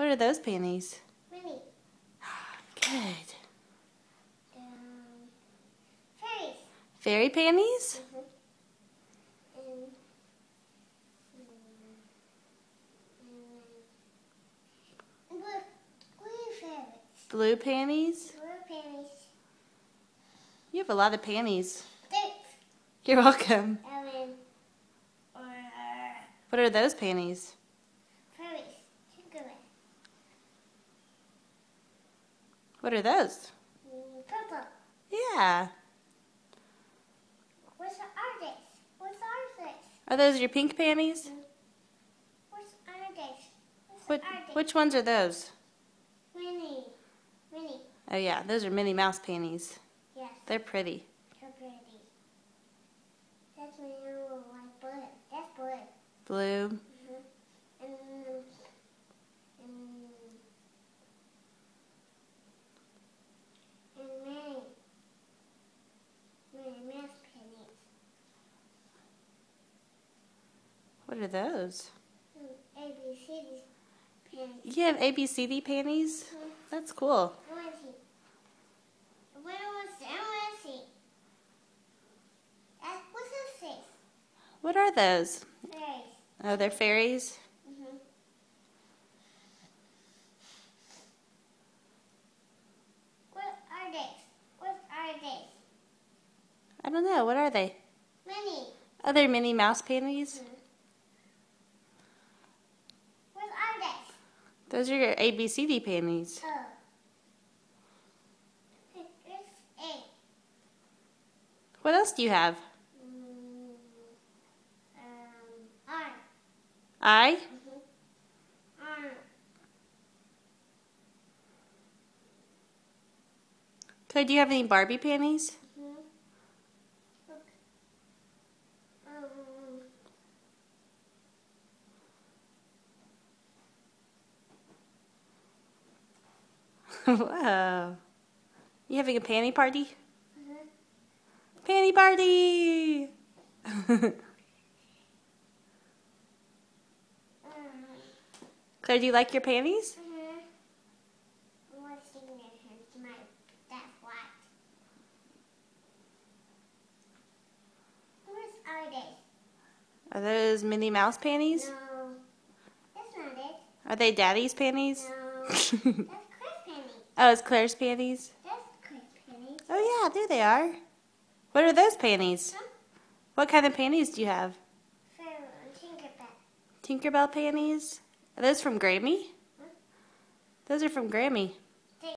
What are those panties? Minnie. Good. Fairies. Fairy panties? Blue panties? Blue panties. You have a lot of panties. Thanks. You're welcome. Or What are those panties? fairies. Tinkerbell. What are those? Purple. Yeah. What's the artist? What's the artist? Are those your pink panties? What's artist? What's What, the artist? which ones are those? Minnie. Minnie. Oh yeah, those are Minnie Mouse panties. Yes. They're pretty. So pretty. That's my little white blue. That's blue. Blue. And Mary. Mary Mouse pennies. What are those? ABCD pennies. You have ABCD panties? That's cool. I want to see. I want to see. What's this say? What are those? Fairies. Oh, they're fairies? What are they? What are they? I don't know. What are they? Minnie. Oh, they're Minnie Mouse panties? What are they? Those are your ABCD panties. Oh. It's A. What else do you have? R. I? R. Claire, do you have any Barbie panties? Look. Whoa. You having a panty party? Panty party! Claire, do you like your panties? I want to sing their to my that's white. What are they? Are those Minnie Mouse panties? No. That's not it. Are they Daddy's panties? No. That's Chris pennies. Oh, it's Claire's panties? That's Chris pennies. Oh yeah, there they are. What are those panties? Huh? What kind of panties do you have? Tinkerbell. Tinkerbell panties? Are those from Grammy? Huh? Those are from Grammy.